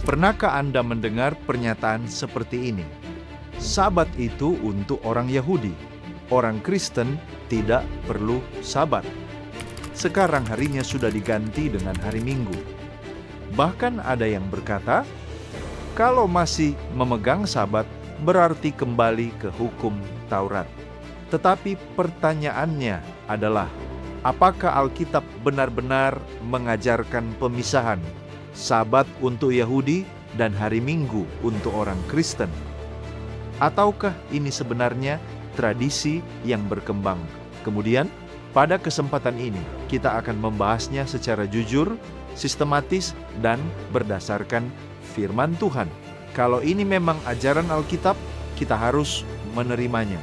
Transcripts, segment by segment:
Pernahkah Anda mendengar pernyataan seperti ini? Sabat itu untuk orang Yahudi. Orang Kristen tidak perlu sabat. Sekarang harinya sudah diganti dengan hari Minggu. Bahkan ada yang berkata, kalau masih memegang sabat, berarti kembali ke hukum Taurat. Tetapi pertanyaannya adalah, apakah Alkitab benar-benar mengajarkan pemisahan Sabat untuk Yahudi dan hari Minggu untuk orang Kristen? Ataukah ini sebenarnya tradisi yang berkembang? Kemudian, pada kesempatan ini, kita akan membahasnya secara jujur, sistematis, dan berdasarkan firman Tuhan. Kalau ini memang ajaran Alkitab, kita harus menerimanya.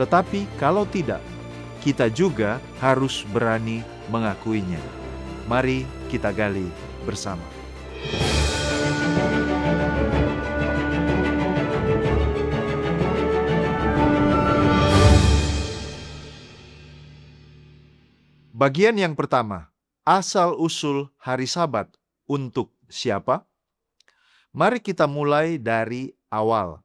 Tetapi kalau tidak, kita juga harus berani mengakuinya. Mari kita gali bersama. Bagian yang pertama, asal-usul hari Sabat untuk siapa? Mari kita mulai dari awal.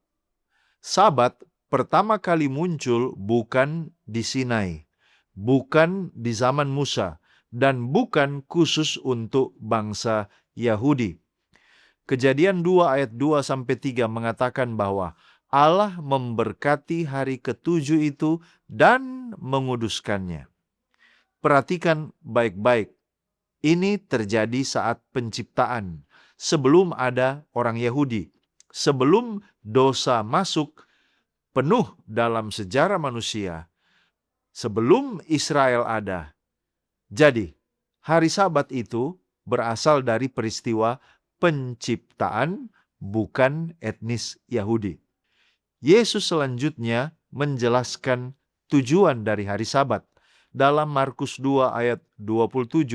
Sabat pertama kali muncul bukan di Sinai, bukan di zaman Musa, dan bukan khusus untuk bangsa Yahudi. Kejadian 2 ayat 2-3 mengatakan bahwa Allah memberkati hari ketujuh itu dan menguduskannya. Perhatikan baik-baik. Ini terjadi saat penciptaan, sebelum ada orang Yahudi, sebelum dosa masuk penuh dalam sejarah manusia, sebelum Israel ada. Jadi, hari Sabat itu berasal dari peristiwa penciptaan, bukan etnis Yahudi. Yesus selanjutnya menjelaskan tujuan dari hari Sabat. Dalam Markus 2 ayat 27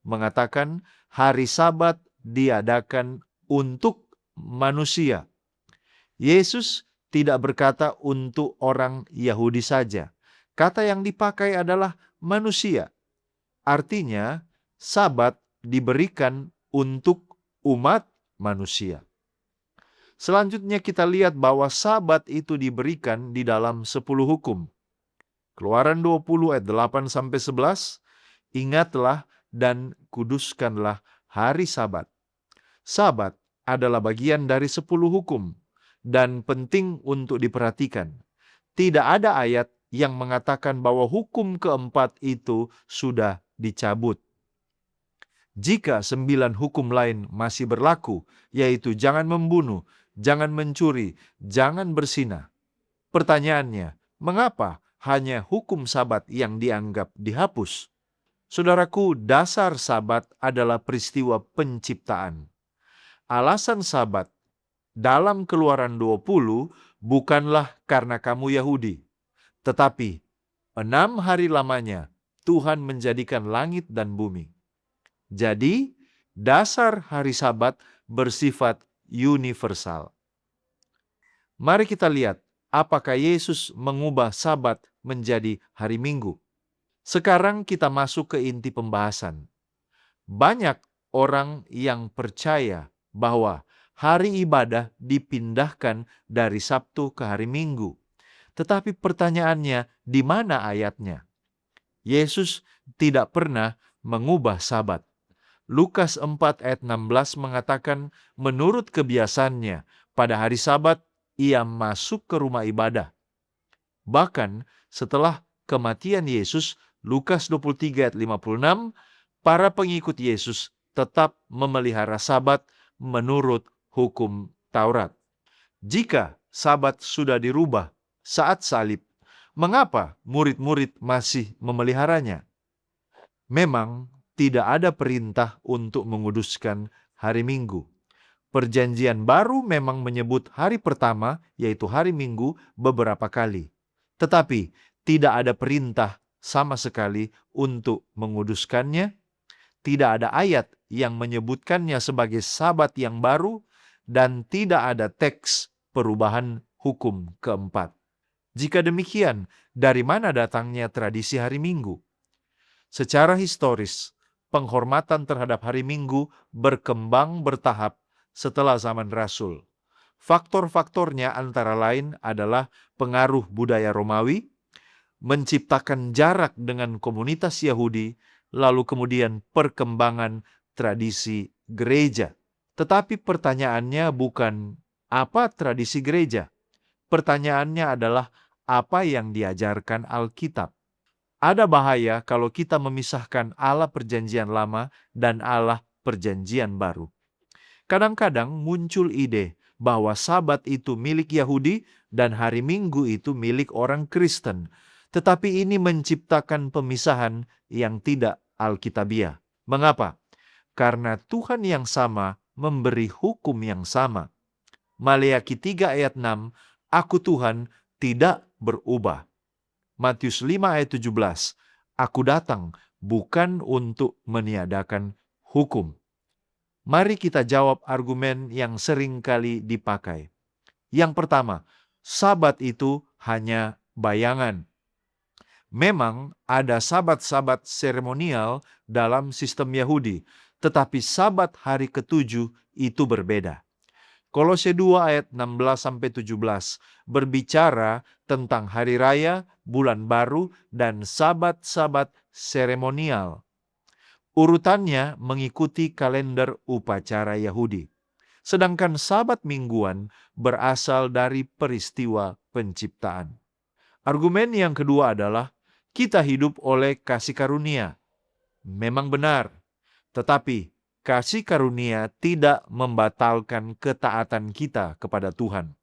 mengatakan hari Sabat diadakan untuk manusia. Yesus tidak berkata untuk orang Yahudi saja. Kata yang dipakai adalah manusia. Artinya, Sabat diberikan untuk umat manusia. Selanjutnya kita lihat bahwa Sabat itu diberikan di dalam 10 hukum. Keluaran 20 ayat 8-11, ingatlah dan kuduskanlah hari Sabat. Sabat adalah bagian dari 10 hukum dan penting untuk diperhatikan. Tidak ada ayat yang mengatakan bahwa hukum keempat itu sudah dicabut. Jika 9 hukum lain masih berlaku, yaitu jangan membunuh, jangan mencuri, jangan berzina. Pertanyaannya, mengapa hanya hukum Sabat yang dianggap dihapus? Saudaraku, dasar Sabat adalah peristiwa penciptaan. Alasan Sabat dalam Keluaran 20 bukanlah karena kamu Yahudi, tetapi 6 hari lamanya Tuhan menjadikan langit dan bumi. Jadi, dasar hari Sabat bersifat universal. Mari kita lihat apakah Yesus mengubah Sabat menjadi hari Minggu. Sekarang kita masuk ke inti pembahasan. Banyak orang yang percaya bahwa hari ibadah dipindahkan dari Sabtu ke hari Minggu. Tetapi pertanyaannya, di mana ayatnya? Yesus tidak pernah mengubah Sabat. Lukas 4 ayat 16 mengatakan, menurut kebiasaannya, pada hari Sabat ia masuk ke rumah ibadah. Bahkan setelah kematian Yesus, Lukas 23 ayat 56, para pengikut Yesus tetap memelihara Sabat menurut hukum Taurat. Jika Sabat sudah dirubah saat salib, mengapa murid-murid masih memeliharanya? Memang tidak ada perintah untuk menguduskan hari Minggu. Perjanjian Baru memang menyebut hari pertama, yaitu hari Minggu, beberapa kali. Tetapi tidak ada perintah sama sekali untuk menguduskannya. Tidak ada ayat yang menyebutkannya sebagai Sabat yang baru, dan tidak ada teks perubahan hukum keempat. Jika demikian, dari mana datangnya tradisi hari Minggu? Secara historis, penghormatan terhadap hari Minggu berkembang bertahap setelah zaman Rasul. Faktor-faktornya antara lain adalah pengaruh budaya Romawi, menciptakan jarak dengan komunitas Yahudi, lalu kemudian perkembangan tradisi gereja. Tetapi pertanyaannya bukan apa tradisi gereja. Pertanyaannya adalah apa yang diajarkan Alkitab. Ada bahaya kalau kita memisahkan Allah Perjanjian Lama dan Allah Perjanjian Baru. Kadang-kadang muncul ide bahwa Sabat itu milik Yahudi dan hari Minggu itu milik orang Kristen. Tetapi ini menciptakan pemisahan yang tidak alkitabiah. Mengapa? Karena Tuhan yang sama memberi hukum yang sama. Maleakhi 3 ayat 6, Aku Tuhan tidak berubah. Matius 5 ayat 17, Aku datang bukan untuk meniadakan hukum. Mari kita jawab argumen yang sering kali dipakai. Yang pertama, Sabat itu hanya bayangan. Memang ada sabat-sabat seremonial dalam sistem Yahudi, tetapi Sabat hari ke-7 itu berbeda. Kolose 2 ayat 16-17 berbicara tentang hari raya, bulan baru, dan sabat-sabat seremonial. Urutannya mengikuti kalender upacara Yahudi. Sedangkan sabat mingguan berasal dari peristiwa penciptaan. Argumen yang kedua adalah kita hidup oleh kasih karunia. Memang benar, tetapi kasih karunia tidak membatalkan ketaatan kita kepada Tuhan.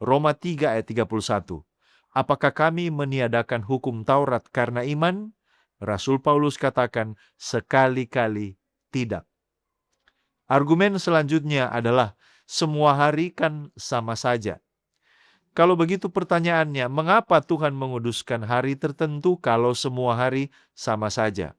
Roma 3 ayat 31. Apakah kami meniadakan hukum Taurat karena iman? Rasul Paulus katakan, sekali-kali tidak. Argumen selanjutnya adalah, semua hari kan sama saja. Kalau begitu pertanyaannya, mengapa Tuhan menguduskan hari tertentu kalau semua hari sama saja?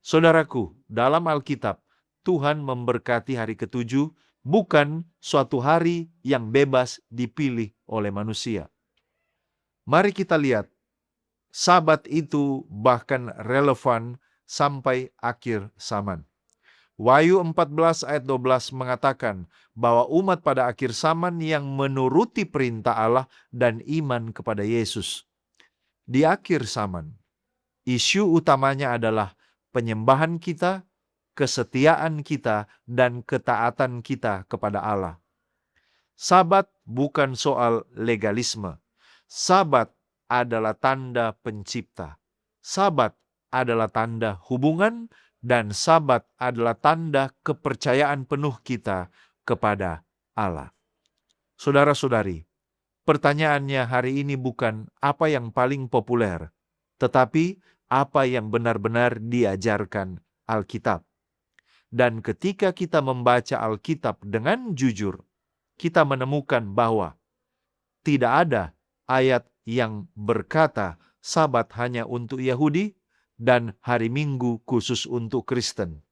Saudaraku, dalam Alkitab, Tuhan memberkati hari ke-7 bukan suatu hari yang bebas dipilih oleh manusia. Mari kita lihat, Sabat itu bahkan relevan sampai akhir zaman. Wahyu 14 ayat 12 mengatakan bahwa umat pada akhir zaman yang menuruti perintah Allah dan iman kepada Yesus. Di akhir zaman, isu utamanya adalah penyembahan kita, kesetiaan kita, dan ketaatan kita kepada Allah. Sabat bukan soal legalisme. Sabat adalah tanda pencipta. Sabat adalah tanda hubungan, dan Sabat adalah tanda kepercayaan penuh kita kepada Allah. Saudara-saudari, pertanyaannya hari ini bukan apa yang paling populer, tetapi apa yang benar-benar diajarkan Alkitab. Dan ketika kita membaca Alkitab dengan jujur, kita menemukan bahwa tidak ada ayat yang berkata Sabat hanya untuk Yahudi dan hari Minggu khusus untuk Kristen.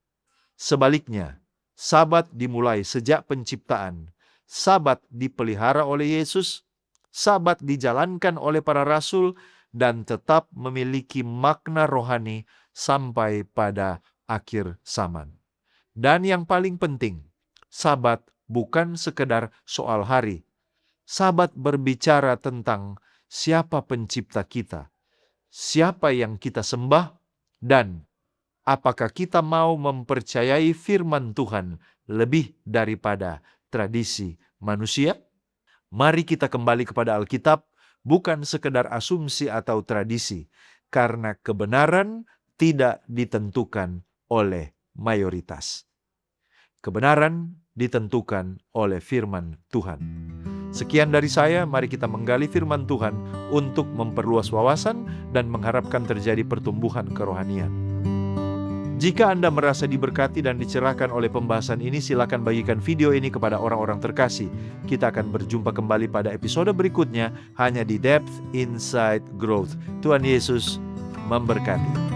Sebaliknya, Sabat dimulai sejak penciptaan. Sabat dipelihara oleh Yesus, Sabat dijalankan oleh para rasul, dan tetap memiliki makna rohani sampai pada akhir zaman. Dan yang paling penting, Sabat bukan sekedar soal hari. Sabat berbicara tentang siapa pencipta kita, siapa yang kita sembah, dan apakah kita mau mempercayai firman Tuhan lebih daripada tradisi manusia? Mari kita kembali kepada Alkitab, bukan sekedar asumsi atau tradisi, karena kebenaran tidak ditentukan oleh mayoritas. Kebenaran ditentukan oleh firman Tuhan. Sekian dari saya, mari kita menggali firman Tuhan untuk memperluas wawasan dan mengharapkan terjadi pertumbuhan kerohanian. Jika Anda merasa diberkati dan dicerahkan oleh pembahasan ini, silakan bagikan video ini kepada orang-orang terkasih. Kita akan berjumpa kembali pada episode berikutnya hanya di Depth Inside Growth. Tuhan Yesus memberkati.